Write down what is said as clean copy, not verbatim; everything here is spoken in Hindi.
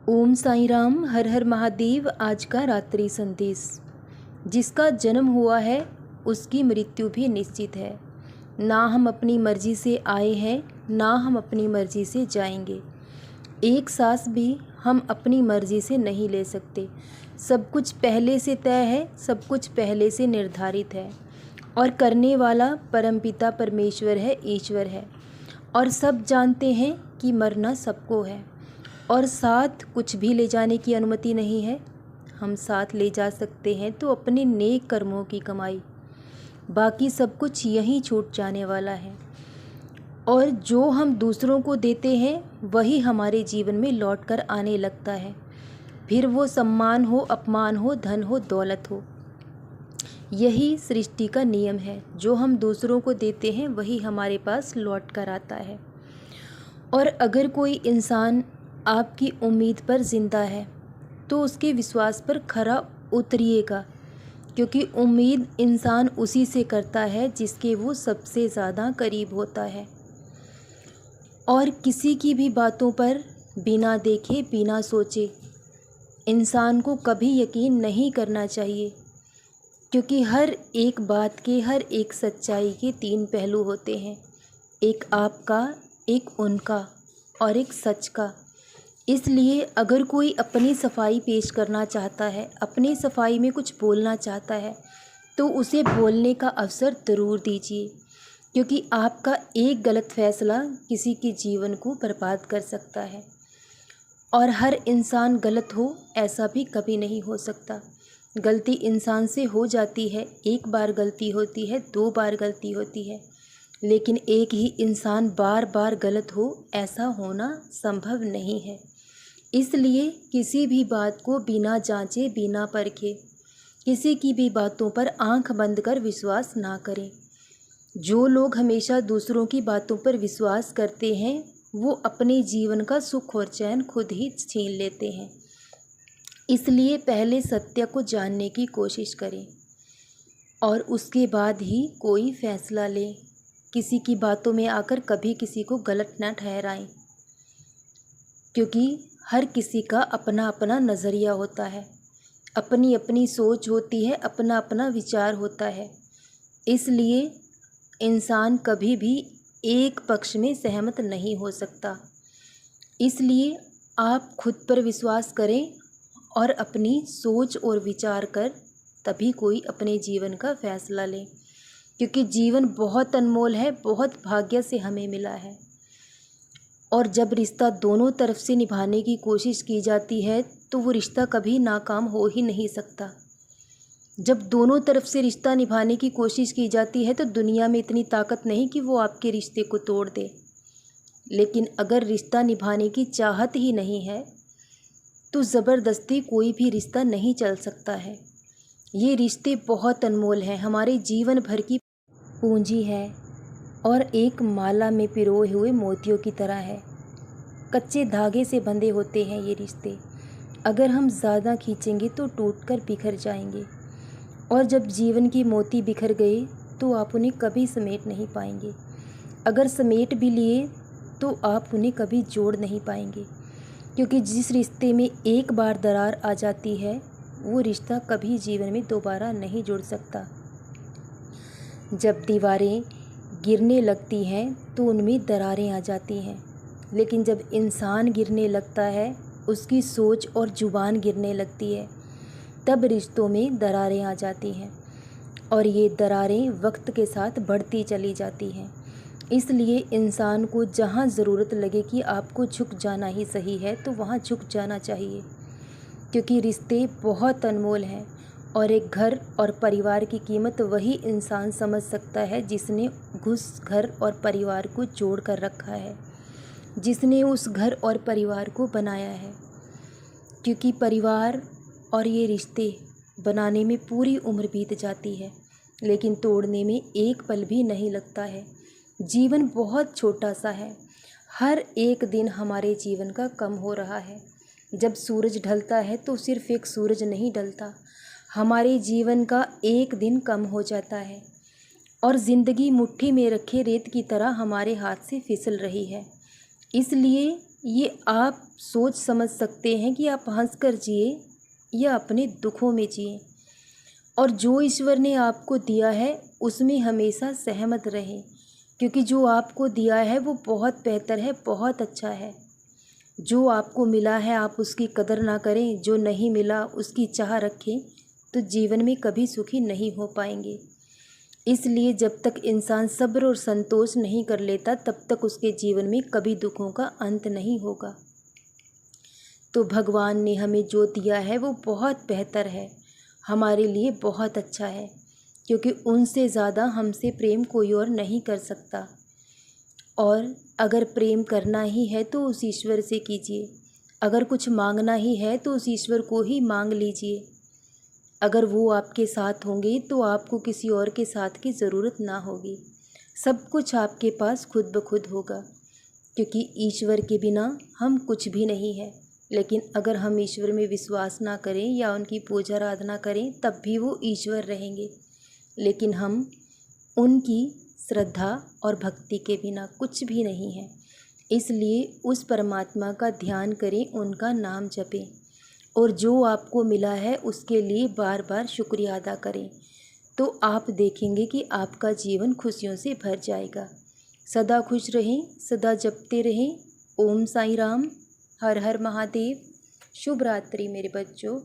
ओम साईं राम, हर हर महादेव। आज का रात्रि संदेश। जिसका जन्म हुआ है उसकी मृत्यु भी निश्चित है। ना हम अपनी मर्जी से आए हैं, ना हम अपनी मर्जी से जाएंगे। एक सांस भी हम अपनी मर्जी से नहीं ले सकते। सब कुछ पहले से तय है, सब कुछ पहले से निर्धारित है। और करने वाला परमपिता परमेश्वर है, ईश्वर है। और सब जानते हैं कि मरना सबको है। और साथ कुछ भी ले जाने की अनुमति नहीं है। हम साथ ले जा सकते हैं तो अपने नेक कर्मों की कमाई। बाकी सब कुछ यहीं छूट जाने वाला है। और जो हम दूसरों को देते हैं वही हमारे जीवन में लौट कर आने लगता है। फिर वो सम्मान हो, अपमान हो, धन हो, दौलत हो। यही सृष्टि का नियम है। जो हम दूसरों को देते हैं वही हमारे पास लौट कर आता है। और अगर कोई इंसान आपकी उम्मीद पर ज़िंदा है तो उसके विश्वास पर खरा उतरिएगा, क्योंकि उम्मीद इंसान उसी से करता है जिसके वो सबसे ज़्यादा करीब होता है। और किसी की भी बातों पर बिना देखे, बिना सोचे इंसान को कभी यकीन नहीं करना चाहिए, क्योंकि हर एक बात के, हर एक सच्चाई के तीन पहलू होते हैं। एक आपका, एक उनका और एक सच का। इसलिए अगर कोई अपनी सफाई पेश करना चाहता है, अपनी सफाई में कुछ बोलना चाहता है, तो उसे बोलने का अवसर ज़रूर दीजिए, क्योंकि आपका एक गलत फैसला किसी के जीवन को बर्बाद कर सकता है। और हर इंसान गलत हो ऐसा भी कभी नहीं हो सकता। गलती इंसान से हो जाती है, एक बार गलती होती है, दो बार गलती होती है, लेकिन एक ही इंसान बार बार गलत हो ऐसा होना संभव नहीं है। इसलिए किसी भी बात को बिना जांचे, बिना परखे, किसी की भी बातों पर आंख बंद कर विश्वास ना करें। जो लोग हमेशा दूसरों की बातों पर विश्वास करते हैं वो अपने जीवन का सुख और चैन खुद ही छीन लेते हैं। इसलिए पहले सत्य को जानने की कोशिश करें और उसके बाद ही कोई फैसला लें। किसी की बातों में आकर कभी किसी को गलत न ठहराएं, क्योंकि हर किसी का अपना अपना नज़रिया होता है, अपनी अपनी सोच होती है, अपना अपना विचार होता है। इसलिए इंसान कभी भी एक पक्ष में सहमत नहीं हो सकता। इसलिए आप खुद पर विश्वास करें और अपनी सोच और विचार कर तभी कोई अपने जीवन का फैसला लें, क्योंकि जीवन बहुत अनमोल है, बहुत भाग्य से हमें मिला है। और जब रिश्ता दोनों तरफ से निभाने की कोशिश की जाती है तो वो रिश्ता कभी नाकाम हो ही नहीं सकता। जब दोनों तरफ से रिश्ता निभाने की कोशिश की जाती है तो दुनिया में इतनी ताकत नहीं कि वो आपके रिश्ते को तोड़ दे। लेकिन अगर रिश्ता निभाने की चाहत ही नहीं है तो ज़बरदस्ती कोई भी रिश्ता नहीं चल सकता है। ये रिश्ते बहुत अनमोल हैं, हमारे जीवन भर की पूंजी है और एक माला में पिरोए हुए मोतियों की तरह है। कच्चे धागे से बंधे होते हैं ये रिश्ते। अगर हम ज़्यादा खींचेंगे तो टूटकर बिखर जाएंगे, और जब जीवन की मोती बिखर गए तो आप उन्हें कभी समेट नहीं पाएंगे। अगर समेट भी लिए तो आप उन्हें कभी जोड़ नहीं पाएंगे, क्योंकि जिस रिश्ते में एक बार दरार आ जाती है वो रिश्ता कभी जीवन में दोबारा नहीं जुड़ सकता। जब दीवारें गिरने लगती हैं तो उनमें दरारें आ जाती हैं, लेकिन जब इंसान गिरने लगता है, उसकी सोच और जुबान गिरने लगती है, तब रिश्तों में दरारें आ जाती हैं। और ये दरारें वक्त के साथ बढ़ती चली जाती हैं। इसलिए इंसान को जहाँ ज़रूरत लगे कि आपको झुक जाना ही सही है तो वहाँ झुक जाना चाहिए, क्योंकि रिश्ते बहुत अनमोल हैं। और एक घर और परिवार की कीमत वही इंसान समझ सकता है जिसने उस घर और परिवार को जोड़ कर रखा है, जिसने उस घर और परिवार को बनाया है। क्योंकि परिवार और ये रिश्ते बनाने में पूरी उम्र बीत जाती है, लेकिन तोड़ने में एक पल भी नहीं लगता है। जीवन बहुत छोटा सा है। हर एक दिन हमारे जीवन का कम हो रहा है। जब सूरज ढलता है तो सिर्फ एक सूरज नहीं ढलता, हमारे जीवन का एक दिन कम हो जाता है और ज़िंदगी मुट्ठी में रखे रेत की तरह हमारे हाथ से फिसल रही है। इसलिए ये आप सोच समझ सकते हैं कि आप हंसकर जिए या अपने दुखों में जिए, और जो ईश्वर ने आपको दिया है उसमें हमेशा सहमत रहें, क्योंकि जो आपको दिया है वो बहुत बेहतर है, बहुत अच्छा है। जो आपको मिला है आप उसकी कदर ना करें, जो नहीं मिला उसकी चाह रखें, तो जीवन में कभी सुखी नहीं हो पाएंगे। इसलिए जब तक इंसान सब्र और संतोष नहीं कर लेता तब तक उसके जीवन में कभी दुखों का अंत नहीं होगा। तो भगवान ने हमें जो दिया है वो बहुत बेहतर है, हमारे लिए बहुत अच्छा है, क्योंकि उनसे ज़्यादा हमसे प्रेम कोई और नहीं कर सकता। और अगर प्रेम करना ही है तो उस ईश्वर से कीजिए, अगर कुछ मांगना ही है तो उस ईश्वर को ही मांग लीजिए। अगर वो आपके साथ होंगे तो आपको किसी और के साथ की ज़रूरत ना होगी, सब कुछ आपके पास खुद ब खुद होगा, क्योंकि ईश्वर के बिना हम कुछ भी नहीं है। लेकिन अगर हम ईश्वर में विश्वास ना करें या उनकी पूजा आराधना करें तब भी वो ईश्वर रहेंगे, लेकिन हम उनकी श्रद्धा और भक्ति के बिना कुछ भी नहीं है। इसलिए उस परमात्मा का ध्यान करें, उनका नाम जपें, और जो आपको मिला है उसके लिए बार बार शुक्रिया अदा करें, तो आप देखेंगे कि आपका जीवन खुशियों से भर जाएगा। सदा खुश रहें, सदा जपते रहें। ओम साईं राम। हर हर महादेव। शुभ रात्रि मेरे बच्चों।